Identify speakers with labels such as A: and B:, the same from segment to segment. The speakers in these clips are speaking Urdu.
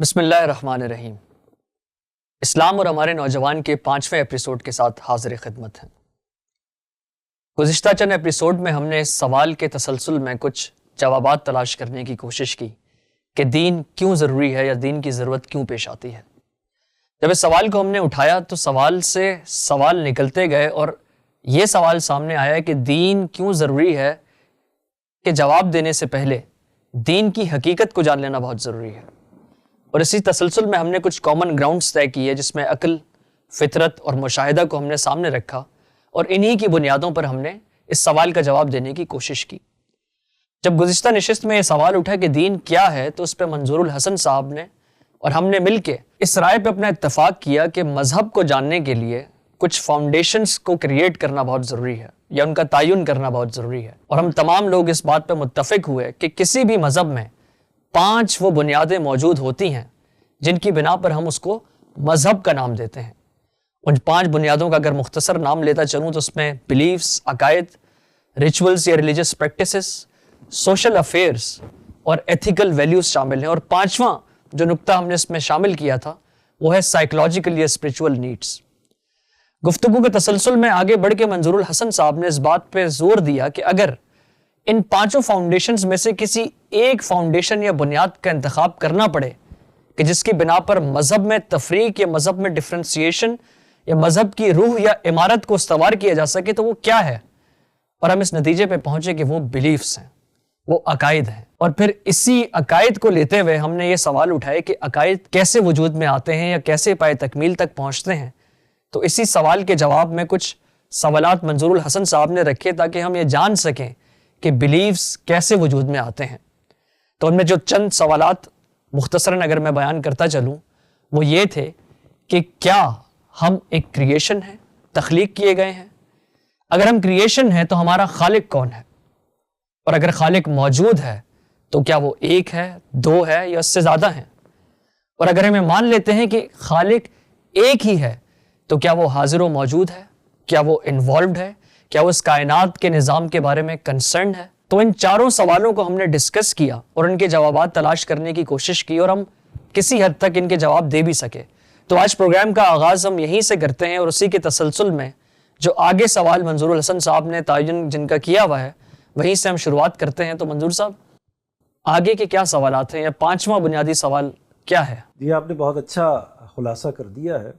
A: بسم اللہ الرحمن الرحیم۔ اسلام اور ہمارے نوجوان کے 5ویں ایپیسوڈ کے ساتھ حاضر خدمت ہیں۔ گزشتہ چند ایپیسوڈ میں ہم نے اس سوال کے تسلسل میں کچھ جوابات تلاش کرنے کی کوشش کی کہ دین کیوں ضروری ہے یا دین کی ضرورت کیوں پیش آتی ہے۔ جب اس سوال کو ہم نے اٹھایا تو سوال سے سوال نکلتے گئے اور یہ سوال سامنے آیا کہ دین کیوں ضروری ہے کہ جواب دینے سے پہلے دین کی حقیقت کو جان لینا بہت ضروری ہے۔ اور اسی تسلسل میں ہم نے کچھ کامن گراؤنڈز طے کیے جس میں عقل، فطرت اور مشاہدہ کو ہم نے سامنے رکھا اور انہی کی بنیادوں پر ہم نے اس سوال کا جواب دینے کی کوشش کی۔ جب گزشتہ نشست میں یہ سوال اٹھا کہ دین کیا ہے تو اس پہ منظور الحسن صاحب نے اور ہم نے مل کے اس رائے پہ اپنا اتفاق کیا کہ مذہب کو جاننے کے لیے کچھ فاؤنڈیشنز کو کریٹ کرنا بہت ضروری ہے یا ان کا تعین کرنا بہت ضروری ہے، اور ہم تمام لوگ اس بات پہ متفق ہوئے کہ کسی بھی مذہب میں 5 وہ بنیادیں موجود ہوتی ہیں جن کی بنا پر ہم اس کو مذہب کا نام دیتے ہیں۔ ان 5 بنیادوں کا اگر مختصر نام لیتا چلوں تو اس میں بلیفز، عقائد، ریچولز یا ریلیجس پریکٹسز، سوشل افیئرز اور ایتھیکل ویلیوز شامل ہیں، اور 5واں جو نقطہ ہم نے اس میں شامل کیا تھا وہ ہے سائیکولوجیکل یا اسپریچول نیڈز۔ گفتگو کے تسلسل میں آگے بڑھ کے منظور الحسن صاحب نے اس بات پہ زور دیا کہ اگر ان 5 فاؤنڈیشنز میں سے کسی ایک فاؤنڈیشن یا بنیاد کا انتخاب کرنا پڑے کہ جس کی بنا پر مذہب میں تفریق یا مذہب میں ڈفرینسیشن یا مذہب کی روح یا عمارت کو استوار کیا جا سکے تو وہ کیا ہے، اور ہم اس نتیجے پہ پہنچے کہ وہ بلیفز ہیں، وہ عقائد ہیں۔ اور پھر اسی عقائد کو لیتے ہوئے ہم نے یہ سوال اٹھائے کہ عقائد کیسے وجود میں آتے ہیں یا کیسے پائے تکمیل تک پہنچتے ہیں۔ تو اسی سوال کے جواب میں کچھ سوالات منظور الحسن صاحب نے رکھے تاکہ ہم یہ جان سکیں کہ بلیفز کیسے وجود میں آتے ہیں۔ تو ان میں جو چند سوالات مختصراً اگر میں بیان کرتا چلوں وہ یہ تھے کہ کیا ہم ایک کریشن ہیں، تخلیق کیے گئے ہیں؟ اگر ہم کریشن ہیں تو ہمارا خالق کون ہے؟ اور اگر خالق موجود ہے تو کیا وہ ایک ہے، 2 ہے یا اس سے زیادہ ہیں؟ اور اگر ہم یہ مان لیتے ہیں کہ خالق ایک ہی ہے تو کیا وہ حاضر و موجود ہے؟ کیا وہ انوالوڈ ہے؟ کیا وہ اس کائنات کے نظام کے بارے میں کنسرن ہے؟ تو ان 4 سوالوں کو ہم نے ڈسکس کیا اور ان کے جوابات تلاش کرنے کی کوشش کی اور ہم کسی حد تک ان کے جواب دے بھی سکے۔ تو آج پروگرام کا آغاز ہم یہیں سے کرتے ہیں اور اسی کے تسلسل میں جو آگے سوال منظور الحسن صاحب نے تعین جن کا کیا ہوا ہے وہیں سے ہم شروعات کرتے ہیں۔ تو منظور صاحب آگے کے کیا سوالات ہیں یا 5واں بنیادی سوال کیا ہے؟
B: جی آپ نے بہت اچھا خلاصہ کر دیا ہے،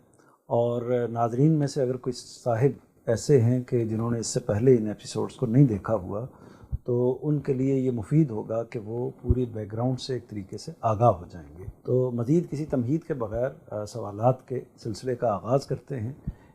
B: اور ناظرین میں سے اگر کوئی صاحب ایسے ہیں کہ جنہوں نے اس سے پہلے ان ایپیسوڈز کو نہیں دیکھا ہوا تو ان کے لیے یہ مفید ہوگا کہ وہ پوری بیک گراؤنڈ سے ایک طریقے سے آگاہ ہو جائیں گے۔ تو مزید کسی تمہید کے بغیر سوالات کے سلسلے کا آغاز کرتے ہیں۔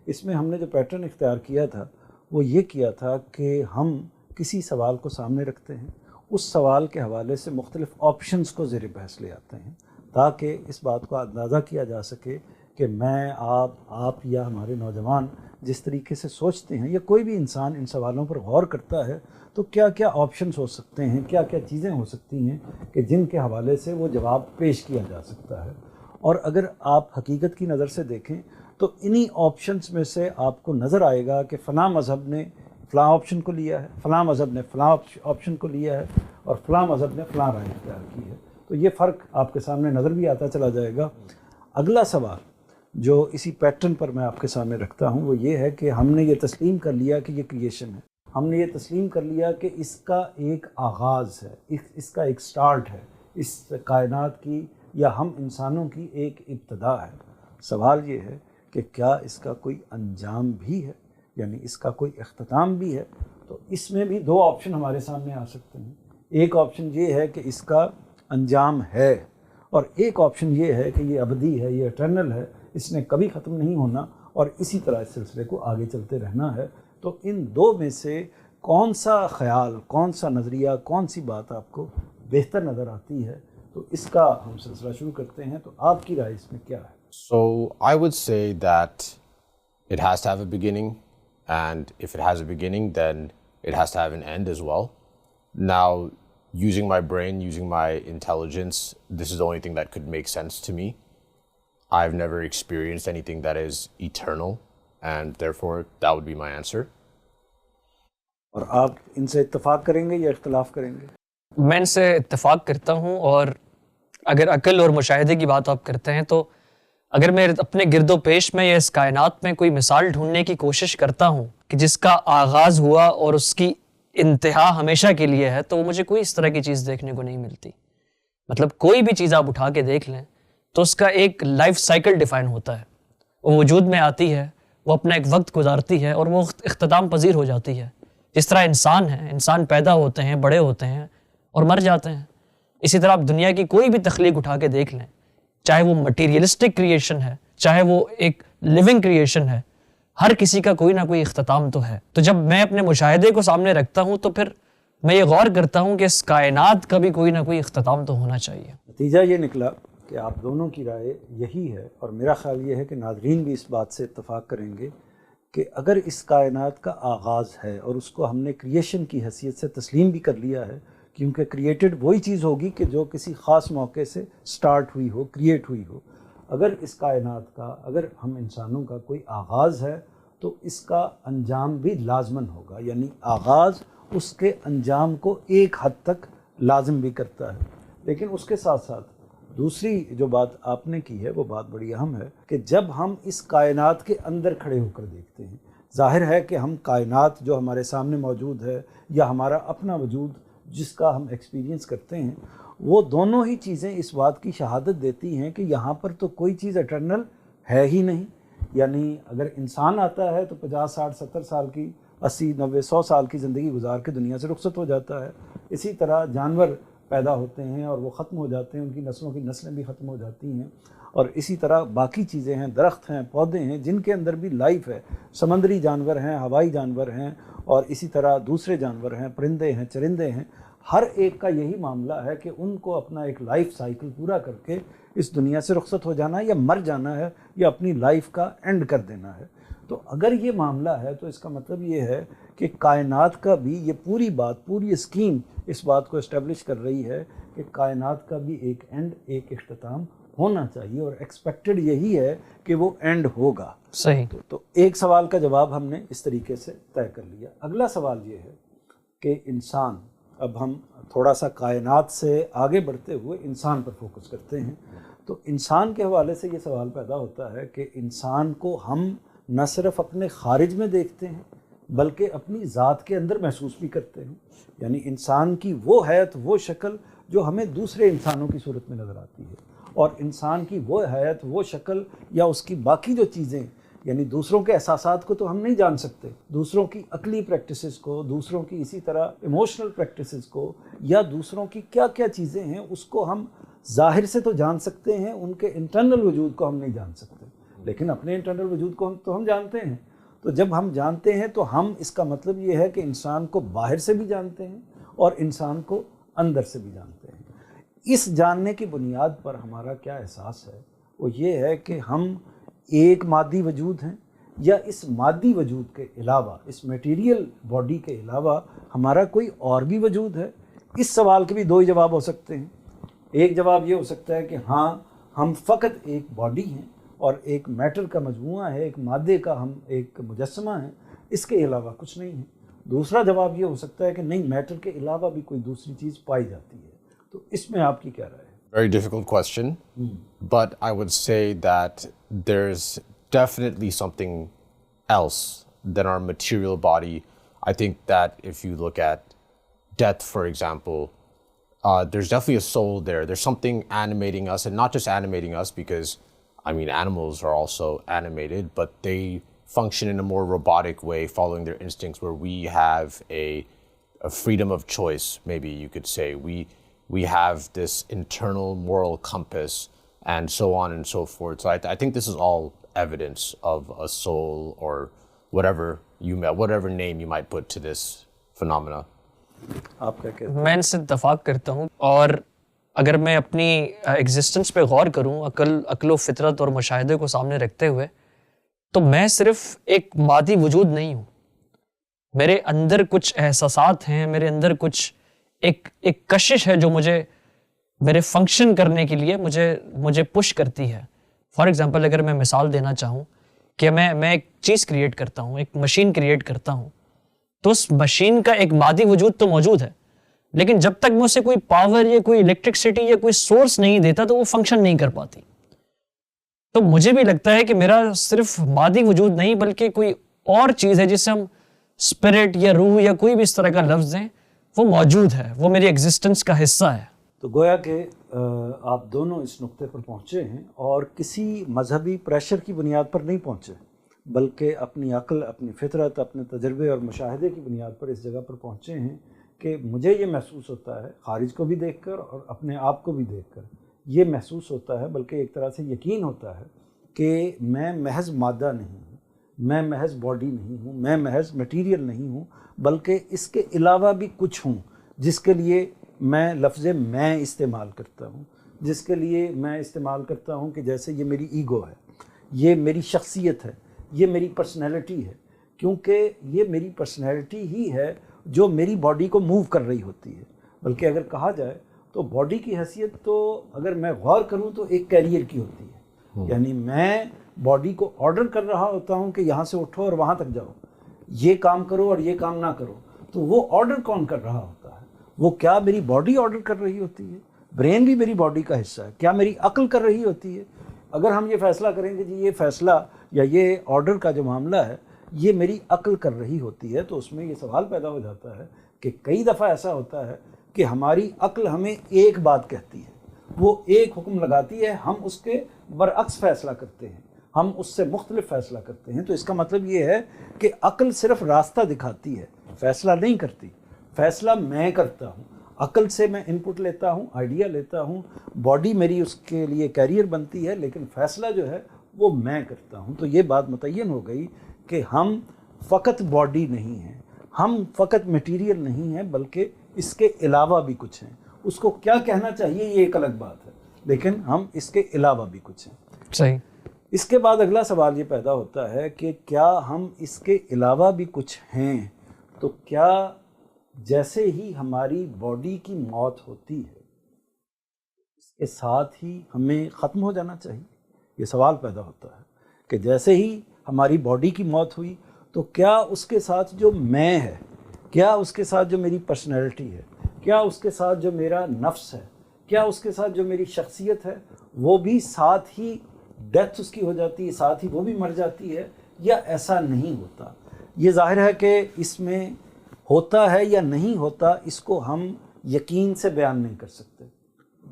B: اس میں ہم نے جو پیٹرن اختیار کیا تھا وہ یہ کیا تھا کہ ہم کسی سوال کو سامنے رکھتے ہیں، اس سوال کے حوالے سے مختلف آپشنز کو زیر بحث لے آتے ہیں تاکہ اس بات کو اندازہ کیا جا سکے کہ میں، آپ یا ہمارے نوجوان جس طریقے سے سوچتے ہیں یا کوئی بھی انسان ان سوالوں پر غور کرتا ہے تو کیا کیا آپشنز ہو سکتے ہیں، کیا کیا چیزیں ہو سکتی ہیں کہ جن کے حوالے سے وہ جواب پیش کیا جا سکتا ہے۔ اور اگر آپ حقیقت کی نظر سے دیکھیں تو انہی آپشنز میں سے آپ کو نظر آئے گا کہ فلاں مذہب نے فلاں آپشن کو لیا ہے، فلاں مذہب نے فلاں آپشن کو لیا ہے، اور فلاں مذہب نے فلاں رائے اختیار کی ہے۔ تو یہ فرق آپ کے سامنے نظر بھی آتا چلا جائے گا۔ اگلا سوال جو اسی پیٹرن پر میں آپ کے سامنے رکھتا ہوں وہ یہ ہے کہ ہم نے یہ تسلیم کر لیا کہ یہ کریشن ہے، ہم نے یہ تسلیم کر لیا کہ اس کا ایک آغاز ہے، اس کا ایک سٹارٹ ہے، اس کائنات کی یا ہم انسانوں کی ایک ابتدا ہے۔ سوال یہ ہے کہ کیا اس کا کوئی انجام بھی ہے، یعنی اس کا کوئی اختتام بھی ہے؟ تو اس میں بھی 2 آپشن ہمارے سامنے آ سکتے ہیں۔ ایک آپشن یہ ہے کہ اس کا انجام ہے، اور ایک آپشن یہ ہے کہ یہ ابدی ہے، یہ اٹرنل ہے، اس نے کبھی ختم نہیں ہونا اور اسی طرح اس سلسلے کو آگے چلتے رہنا ہے۔ تو ان 2 میں سے کون سا خیال، کون سا نظریہ، کون سی بات آپ کو بہتر نظر آتی ہے؟ تو اس کا ہم سلسلہ شروع کرتے ہیں۔ تو آپ کی رائے اس میں کیا ہے؟
C: So I would say that it has to have a beginning, and if it has a beginning, then it has to have an end as well. Now, using my brain, using my intelligence, this is the only thing that could make sense to me. I've never experienced anything that is eternal, and therefore that would be my answer.
B: اور آپ ان سے اتفاق کریں گے یا اختلاف کریں گے؟
A: میں ان سے اتفاق کرتا ہوں، اور اگر عقل اور مشاہدے کی بات آپ کرتے ہیں تو اگر میں اپنے گرد و پیش میں یا اس کائنات میں کوئی مثال ڈھونڈنے کی کوشش کرتا ہوں کہ جس کا آغاز ہوا اور اس کی انتہا ہمیشہ کے لیے ہے، تو وہ مجھے کوئی اس طرح کی چیز دیکھنے کو نہیں ملتی. مطلب کوئی بھی چیز آپ اٹھا کے دیکھ لیں تو اس کا ایک لائف سائیکل ڈیفائن ہوتا ہے. وہ وجود میں آتی ہے، وہ اپنا ایک وقت گزارتی ہے اور وہ اختتام پذیر ہو جاتی ہے. جس طرح انسان ہیں، انسان پیدا ہوتے ہیں، بڑے ہوتے ہیں اور مر جاتے ہیں. اسی طرح آپ دنیا کی کوئی بھی تخلیق اٹھا کے دیکھ لیں، چاہے وہ مٹیریلسٹک کریشن ہے، چاہے وہ ایک لیونگ کریشن ہے، ہر کسی کا کوئی نہ کوئی اختتام تو ہے. تو جب میں اپنے مشاہدے کو سامنے رکھتا ہوں تو پھر میں یہ غور کرتا ہوں کہ اس کائنات کا بھی کوئی نہ کوئی اختتام تو ہونا چاہیے.
B: نتیجہ یہ نکلا کہ آپ دونوں کی رائے یہی ہے، اور میرا خیال یہ ہے کہ ناظرین بھی اس بات سے اتفاق کریں گے کہ اگر اس کائنات کا آغاز ہے اور اس کو ہم نے کریشن کی حیثیت سے تسلیم بھی کر لیا ہے، کیونکہ کریٹڈ وہی چیز ہوگی کہ جو کسی خاص موقع سے سٹارٹ ہوئی ہو، کریٹ ہوئی ہو. اگر اس کائنات کا، اگر ہم انسانوں کا کوئی آغاز ہے تو اس کا انجام بھی لازماً ہوگا، یعنی آغاز اس کے انجام کو ایک حد تک لازم بھی کرتا ہے. لیکن اس کے ساتھ ساتھ دوسری جو بات آپ نے کی ہے وہ بات بڑی اہم ہے کہ جب ہم اس کائنات کے اندر کھڑے ہو کر دیکھتے ہیں، ظاہر ہے کہ ہم کائنات جو ہمارے سامنے موجود ہے یا ہمارا اپنا وجود جس کا ہم ایکسپیرینس کرتے ہیں، وہ دونوں ہی چیزیں اس بات کی شہادت دیتی ہیں کہ یہاں پر تو کوئی چیز اٹرنل ہے ہی نہیں. یعنی اگر انسان آتا ہے تو 50 60 70 سال کی، 80 90 100 سال کی زندگی گزار کے دنیا سے رخصت ہو جاتا ہے. اسی طرح جانور پیدا ہوتے ہیں اور وہ ختم ہو جاتے ہیں، ان کی نسلوں کی نسلیں بھی ختم ہو جاتی ہیں. اور اسی طرح باقی چیزیں ہیں، درخت ہیں، پودے ہیں جن کے اندر بھی لائف ہے، سمندری جانور ہیں، ہوائی جانور ہیں، اور اسی طرح دوسرے جانور ہیں، پرندے ہیں، چرندے ہیں. ہر ایک کا یہی معاملہ ہے کہ ان کو اپنا ایک لائف سائیکل پورا کر کے اس دنیا سے رخصت ہو جانا ہے، یا مر جانا ہے، یا اپنی لائف کا اینڈ کر دینا ہے. تو اگر یہ معاملہ ہے تو اس کا مطلب یہ ہے کہ کائنات کا بھی یہ پوری بات، پوری اسکیم اس بات کو اسٹیبلش کر رہی ہے کہ کائنات کا بھی ایک اینڈ، ایک اختتام ہونا چاہیے، اور ایکسپیکٹڈ یہی ہے کہ وہ اینڈ ہوگا.
A: صحیح.
B: تو ایک سوال کا جواب ہم نے اس طریقے سے طے کر لیا. اگلا سوال یہ ہے کہ انسان، اب ہم تھوڑا سا کائنات سے آگے بڑھتے ہوئے انسان پر فوکس کرتے ہیں. تو انسان کے حوالے سے یہ سوال پیدا ہوتا ہے کہ انسان کو ہم نہ صرف اپنے خارج میں دیکھتے ہیں بلکہ اپنی ذات کے اندر محسوس بھی کرتے ہیں. یعنی انسان کی وہ حیت، وہ شکل جو ہمیں دوسرے انسانوں کی صورت میں نظر آتی ہے، اور انسان کی وہ حیت، وہ شکل یا اس کی باقی جو چیزیں، یعنی دوسروں کے احساسات کو تو ہم نہیں جان سکتے، دوسروں کی عقلی پریکٹسز کو، دوسروں کی اسی طرح ایموشنل پریکٹسز کو، یا دوسروں کی کیا کیا چیزیں ہیں اس کو ہم ظاہر سے تو جان سکتے ہیں، ان کے انٹرنل وجود کو ہم نہیں جان سکتے. لیکن اپنے انٹرنل وجود کو ہم جانتے ہیں. تو جب ہم جانتے ہیں تو ہم، اس کا مطلب یہ ہے کہ انسان کو باہر سے بھی جانتے ہیں اور انسان کو اندر سے بھی جانتے ہیں. اس جاننے کی بنیاد پر ہمارا کیا احساس ہے وہ یہ ہے کہ ہم ایک مادی وجود ہیں، یا اس مادی وجود کے علاوہ، اس میٹیریل باڈی کے علاوہ ہمارا کوئی اور بھی وجود ہے. اس سوال کے بھی دو ہی جواب ہو سکتے ہیں. ایک جواب یہ ہو سکتا ہے کہ ہاں، ہم فقط ایک باڈی ہیں اور ایک میٹر کا مجموعہ ہے، ایک مادے کا ہم ایک مجسمہ ہیں، اس کے علاوہ کچھ نہیں ہے. دوسرا جواب یہ ہو سکتا ہے کہ نہیں، میٹر کے علاوہ بھی کوئی دوسری چیز پائی جاتی ہے. تو اس میں آپ کی کیا رائے ہے؟
C: Very difficult question, but I would say that there's definitely something else than our material body. I think that if you look at death, for example, there's definitely a soul there. There's something animating us, and not just animating us because, I mean, animals are also animated, but they function in a more robotic way, following their instincts, where we have a freedom of choice, maybe you could say. We have this internal moral compass, and so on and so forth. So I think this is all evidence of a soul, or whatever name you might put to this phenomena.
B: آپ کیا کہتے ہیں؟
A: میں ان سے اتفاق کرتا ہوں، اور اگر میں اپنی ایگزسٹنس پہ غور کروں عقل و فطرت اور مشاہدے کو سامنے رکھتے ہوئے، تو میں صرف ایک مادی وجود نہیں ہوں. میرے اندر کچھ احساسات ہیں، میرے اندر کچھ ایک کشش ہے جو مجھے میرے فنکشن کرنے کے لیے مجھے پش کرتی ہے. فار ایگزامپل، اگر میں مثال دینا چاہوں کہ میں ایک چیز کریٹ کرتا ہوں، ایک مشین کریٹ کرتا ہوں، تو اس مشین کا ایک مادی وجود تو موجود ہے، لیکن جب تک میں اسے کوئی پاور یا کوئی الیکٹرکسٹی یا کوئی سورس نہیں دیتا تو وہ فنکشن نہیں کر پاتی. تو مجھے بھی لگتا ہے کہ میرا صرف مادی وجود نہیں بلکہ کوئی اور چیز ہے جسے ہم اسپرٹ یا روح یا کوئی بھی اس طرح کا لفظ دیں, وہ موجود ہے, وہ میری ایگزسٹنس کا حصہ ہے.
B: تو گویا کہ آپ دونوں اس نقطے پر پہنچے ہیں اور کسی مذہبی پریشر کی بنیاد پر نہیں پہنچے, بلکہ اپنی عقل, اپنی فطرت, اپنے تجربے اور مشاہدے کی بنیاد پر اس جگہ پر پہنچے ہیں کہ مجھے یہ محسوس ہوتا ہے, خارج کو بھی دیکھ کر اور اپنے آپ کو بھی دیکھ کر یہ محسوس ہوتا ہے, بلکہ ایک طرح سے یقین ہوتا ہے کہ میں محض مادہ نہیں ہوں, میں محض باڈی نہیں ہوں, میں محض میٹیریل نہیں ہوں, بلکہ اس کے علاوہ بھی کچھ ہوں جس کے لیے میں لفظ میں استعمال کرتا ہوں, جس کے لیے میں استعمال کرتا ہوں کہ جیسے یہ میری ایگو ہے, یہ میری شخصیت ہے, یہ میری پرسنالٹی ہے, کیونکہ یہ میری پرسنالٹی ہی ہے جو میری باڈی کو موو کر رہی ہوتی ہے. بلکہ اگر کہا جائے تو باڈی کی حیثیت تو اگر میں غور کروں تو ایک کیریئر کی ہوتی ہے, یعنی میں باڈی کو آرڈر کر رہا ہوتا ہوں کہ یہاں سے اٹھو اور وہاں تک جاؤ, یہ کام کرو اور یہ کام نہ کرو. تو وہ آرڈر کون کر رہا ہوتا ہے؟ وہ کیا میری باڈی آرڈر کر رہی ہوتی ہے؟ برین بھی میری باڈی کا حصہ ہے. کیا میری عقل کر رہی ہوتی ہے؟ اگر ہم یہ فیصلہ کریں کہ جی یہ فیصلہ یا یہ آرڈر کا جو معاملہ ہے یہ میری عقل کر رہی ہوتی ہے, تو اس میں یہ سوال پیدا ہو جاتا ہے کہ کئی دفعہ ایسا ہوتا ہے کہ ہماری عقل ہمیں ایک بات کہتی ہے, وہ ایک حکم لگاتی ہے, ہم اس کے برعکس فیصلہ کرتے ہیں, ہم اس سے مختلف فیصلہ کرتے ہیں. تو اس کا مطلب یہ ہے کہ عقل صرف راستہ دکھاتی ہے, فیصلہ نہیں کرتی. فیصلہ میں کرتا ہوں, عقل سے میں ان پٹ لیتا ہوں, آئیڈیا لیتا ہوں, باڈی میری اس کے لیے کیریئر بنتی ہے, لیکن فیصلہ جو ہے وہ میں کرتا ہوں. تو یہ بات متعین ہو گئی کہ ہم فقط باڈی نہیں ہیں, ہم فقط میٹیریل نہیں ہیں, بلکہ اس کے علاوہ بھی کچھ ہیں. اس کو کیا کہنا چاہیے یہ ایک الگ بات ہے, لیکن ہم اس کے علاوہ بھی کچھ ہیں.
A: صحیح.
B: اس کے بعد اگلا سوال یہ پیدا ہوتا ہے کہ کیا ہم اس کے علاوہ بھی کچھ ہیں, تو کیا جیسے ہی ہماری باڈی کی موت ہوتی ہے اس کے ساتھ ہی ہمیں ختم ہو جانا چاہیے؟ یہ سوال پیدا ہوتا ہے کہ جیسے ہی ہماری باڈی کی موت ہوئی تو کیا اس کے ساتھ جو میں ہے, کیا اس کے ساتھ جو میری پرسنالٹی ہے, کیا اس کے ساتھ جو میرا نفس ہے, کیا اس کے ساتھ جو میری شخصیت ہے وہ بھی ساتھ ہی ڈیتھ اس کی ہو جاتی ہے, ساتھ ہی وہ بھی مر جاتی ہے, یا ایسا نہیں ہوتا؟ یہ ظاہر ہے کہ اس میں ہوتا ہے یا نہیں ہوتا, اس کو ہم یقین سے بیان نہیں کر سکتے.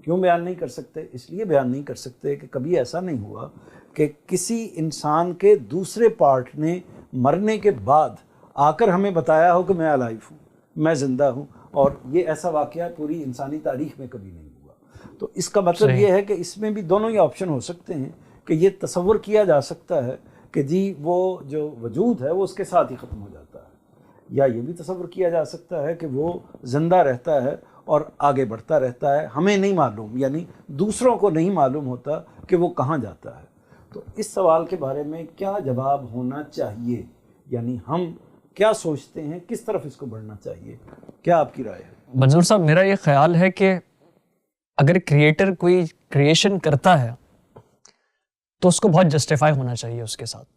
B: کیوں بیان نہیں کر سکتے؟ اس لیے بیان نہیں کر سکتے کہ کبھی ایسا نہیں ہوا کہ کسی انسان کے دوسرے پارٹ نے مرنے کے بعد آ کر ہمیں بتایا ہو کہ میں الائیو ہوں, میں زندہ ہوں, اور یہ ایسا واقعہ پوری انسانی تاریخ میں کبھی نہیں ہوا. تو اس کا مطلب یہ ہے کہ اس میں بھی دونوں ہی آپشن ہو سکتے ہیں کہ یہ تصور کیا جا سکتا ہے کہ جی وہ جو وجود ہے وہ اس کے ساتھ ہی ختم ہو جاتا ہے, یا یہ بھی تصور کیا جا سکتا ہے کہ وہ زندہ رہتا ہے اور آگے بڑھتا رہتا ہے, ہمیں نہیں معلوم, یعنی دوسروں کو نہیں معلوم ہوتا کہ وہ کہاں جاتا ہے. تو اس سوال کے بارے میں کیا جواب ہونا چاہیے, یعنی ہم کیا سوچتے ہیں, کس طرف اس کو بڑھنا چاہیے, کیا آپ کی رائے ہے؟
A: منظور صاحب, میرا یہ خیال ہے کہ اگر کریٹر کوئی کریشن کرتا ہے تو اس کو بہت جسٹیفائی ہونا چاہیے اس کے ساتھ.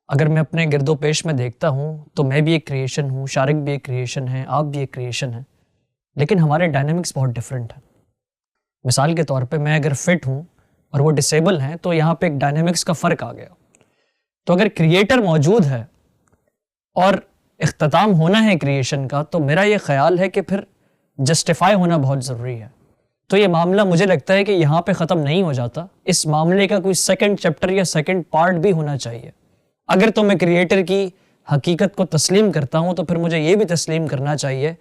A: اگر میں اپنے گرد و پیش میں دیکھتا ہوں تو میں بھی ایک کریشن ہوں, شارق بھی ایک کریشن ہے, آپ بھی ایک کریشن ہیں, لیکن ہمارے ڈائنامکس بہت ڈفرینٹ ہیں. مثال کے طور پہ میں اگر فٹ ہوں اور وہ ڈسیبل ہیں تو یہاں پہ ایک ڈائنامکس کا فرق آ گیا. تو اگر کریٹر موجود ہے اور اختتام ہونا ہے کریشن کا, تو میرا یہ خیال ہے کہ پھر جسٹیفائی ہونا بہت ضروری ہے. تو یہ معاملہ مجھے لگتا ہے کہ یہاں پہ ختم نہیں ہو جاتا, اس معاملے کا کوئی سیکنڈ چیپٹر یا سیکنڈ پارٹ بھی ہونا چاہیے. اگر تو میں کریٹر کی حقیقت کو تسلیم کرتا ہوں تو پھر مجھے یہ بھی تسلیم کرنا چاہیے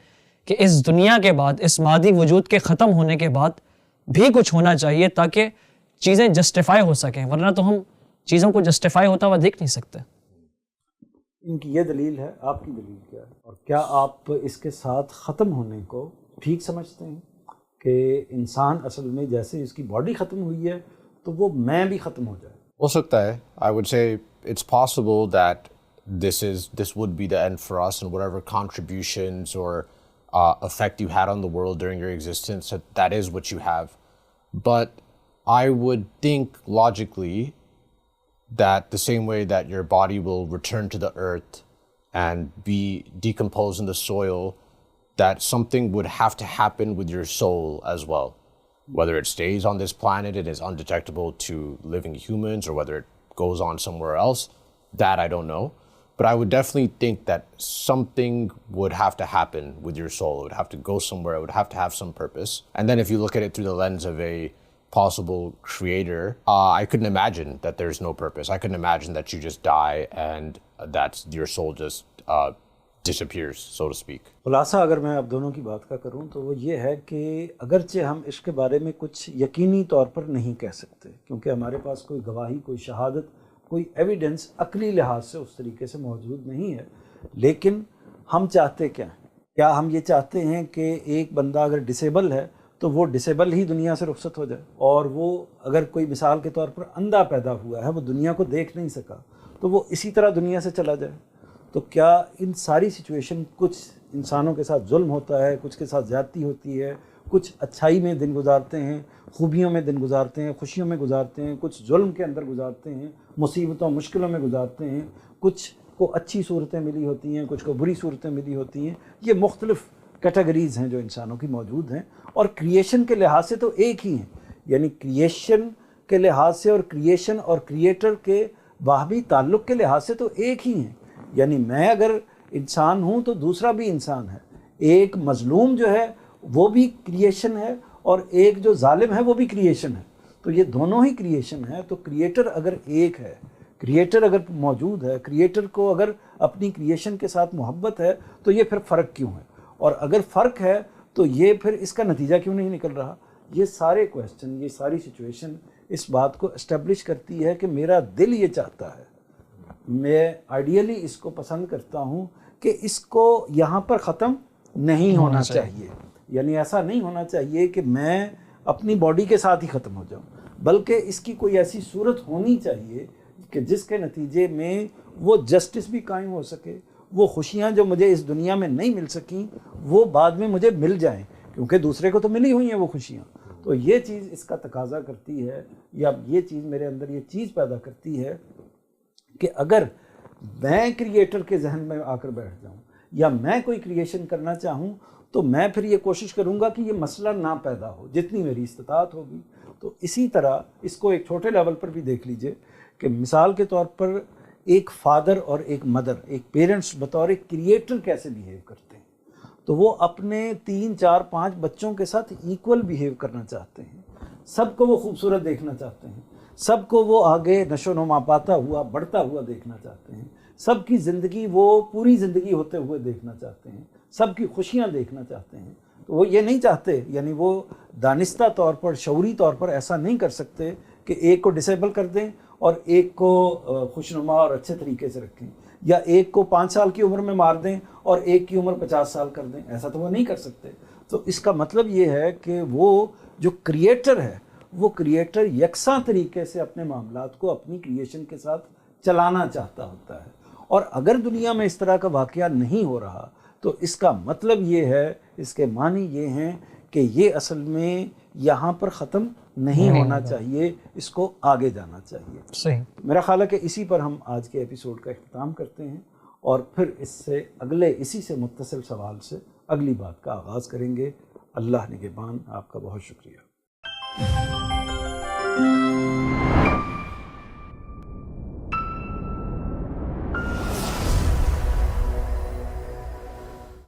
A: کہ اس دنیا کے بعد, اس مادی وجود کے ختم ہونے کے بعد بھی کچھ ہونا چاہیے تاکہ چیزیں جسٹیفائی ہو سکیں, ورنہ تو ہم چیزوں کو جسٹیفائی ہوتا ہوا دیکھ نہیں سکتے.
B: ان کی یہ دلیل ہے, آپ کی دلیل کیا ہے, اور کیا آپ اس کے ساتھ ختم ہونے کو ٹھیک سمجھتے ہیں کہ انسان اصل میں جیسے اس کی باڈی ختم ہوئی ہے تو وہ میں بھی ختم ہو جائے؟
C: ہو سکتا ہے. I would say it's possible that this would be the end for us, and whatever contributions or effect you had on the world during your existence, that is what you have. But I would think logically that the same way that your body will return to the earth and be decomposed in the soil, that something would have to happen with your soul as well. Whether it stays on this planet and is undetectable to living humans, or whether it goes on somewhere else, that I don't know. But I would definitely think that something would have to happen with your soul. It would have to go somewhere. It would have to have some purpose. And then if you look at it through the lens of a possible creator, I couldn't imagine that there's no purpose. I couldn't imagine that you just die and that your soul just disappears, so to speak.
B: خلاصہ اگر میں آپ دونوں کی بات کا کروں تو وہ یہ ہے کہ اگرچہ ہم اس کے بارے میں کچھ یقینی طور پر نہیں کہہ سکتے، کیونکہ ہمارے پاس کوئی گواہی، کوئی شہادت، کوئی ایویڈنس عقلی لحاظ سے اس طریقے سے موجود نہیں ہے، لیکن ہم چاہتے کیا ہیں؟ کیا ہم یہ چاہتے ہیں کہ ایک بندہ اگر ڈسیبل ہے تو وہ ڈسیبل ہی دنیا سے رخصت ہو جائے، اور وہ اگر کوئی مثال کے طور پر اندھا پیدا ہوا ہے، وہ دنیا کو دیکھ نہیں سکا، تو وہ اسی طرح دنیا سے چلا جائے؟ تو کیا ان ساری سچویشن، کچھ انسانوں کے ساتھ ظلم ہوتا ہے، کچھ کے ساتھ زیادتی ہوتی ہے، کچھ اچھائی میں دن گزارتے ہیں، خوبیوں میں دن گزارتے ہیں، خوشیوں میں گزارتے ہیں، کچھ ظلم کے اندر گزارتے ہیں، مصیبتوں مشکلوں میں گزارتے ہیں، کچھ کو اچھی صورتیں ملی ہوتی ہیں، کچھ کو بری صورتیں ملی ہوتی ہیں، یہ مختلف کیٹیگریز ہیں جو انسانوں کی موجود ہیں، اور کریشن کے لحاظ سے تو ایک ہی ہیں، یعنی کریشن کے لحاظ سے اور کریشن اور کریٹر کے باہمی تعلق کے لحاظ سے تو ایک ہی ہیں، یعنی میں اگر انسان ہوں تو دوسرا بھی انسان ہے، ایک مظلوم جو ہے وہ بھی کریشن ہے، اور ایک جو ظالم ہے وہ بھی کریشن ہے، تو یہ دونوں ہی کریشن ہے۔ تو کریٹر اگر ایک ہے، کریٹر اگر موجود ہے، کریٹر کو اگر اپنی کریشن کے ساتھ محبت ہے، تو یہ پھر فرق کیوں ہے؟ اور اگر فرق ہے تو یہ پھر اس کا نتیجہ کیوں نہیں نکل رہا؟ یہ سارے کویسچن، یہ ساری سچویشن اس بات کو اسٹیبلش کرتی ہے کہ میرا دل یہ چاہتا ہے، میں آئیڈیلی اس کو پسند کرتا ہوں کہ اس کو یہاں پر ختم نہیں ہونا چاہیے، یعنی ایسا نہیں ہونا چاہیے کہ میں اپنی باڈی کے ساتھ ہی ختم ہو جاؤں، بلکہ اس کی کوئی ایسی صورت ہونی چاہیے کہ جس کے نتیجے میں وہ جسٹس بھی قائم ہو سکے، وہ خوشیاں جو مجھے اس دنیا میں نہیں مل سکیں وہ بعد میں مجھے مل جائیں، کیونکہ دوسرے کو تو ملی ہوئی ہیں وہ خوشیاں۔ تو یہ چیز اس کا تقاضا کرتی ہے، یا یہ چیز میرے اندر یہ چیز پیدا کرتی ہے کہ اگر میں کریٹر کے ذہن میں آ کر بیٹھ جاؤں یا میں کوئی کریشن کرنا چاہوں تو میں پھر یہ کوشش کروں گا کہ یہ مسئلہ نہ پیدا ہو جتنی میری استطاعت ہوگی۔ تو اسی طرح اس کو ایک چھوٹے لیول پر بھی دیکھ لیجئے کہ مثال کے طور پر ایک فادر اور ایک مدر، ایک پیرنٹس بطور ایک کریٹر کیسے بیہیو کرتے ہیں، تو وہ اپنے 3 4 5 بچوں کے ساتھ ایکول بیہیو کرنا چاہتے ہیں، سب کو وہ خوبصورت دیکھنا چاہتے ہیں، سب کو وہ آگے نشو و نما پاتا ہوا بڑھتا ہوا دیکھنا چاہتے ہیں، سب کی زندگی وہ پوری زندگی ہوتے ہوئے دیکھنا چاہتے ہیں، سب کی خوشیاں دیکھنا چاہتے ہیں۔ تو وہ یہ نہیں چاہتے، یعنی وہ دانستہ طور پر، شعوری طور پر ایسا نہیں کر سکتے کہ ایک کو ڈسیبل کر دیں اور ایک کو خوشنما اور اچھے طریقے سے رکھیں، یا ایک کو 5 سال کی عمر میں مار دیں اور ایک کی عمر 50 سال کر دیں، ایسا تو وہ نہیں کر سکتے۔ تو اس کا مطلب یہ ہے کہ وہ جو کریٹر ہے وہ کریٹر یکساں طریقے سے اپنے معاملات کو اپنی کریشن کے ساتھ چلانا چاہتا ہوتا ہے، اور اگر دنیا میں اس طرح کا واقعہ نہیں ہو رہا تو اس کا مطلب یہ ہے، اس کے معنی یہ ہیں کہ یہ اصل میں یہاں پر ختم نہیں ہونا چاہیے، اس کو آگے جانا چاہیے۔
A: صحیح۔
B: میرا خیال ہے کہ اسی پر ہم آج کے ایپیسوڈ کا اختتام کرتے ہیں، اور پھر اس سے اگلے اسی سے متصل سوال سے اگلی بات کا آغاز کریں گے۔ اللہ نگہبان، آپ کا بہت شکریہ۔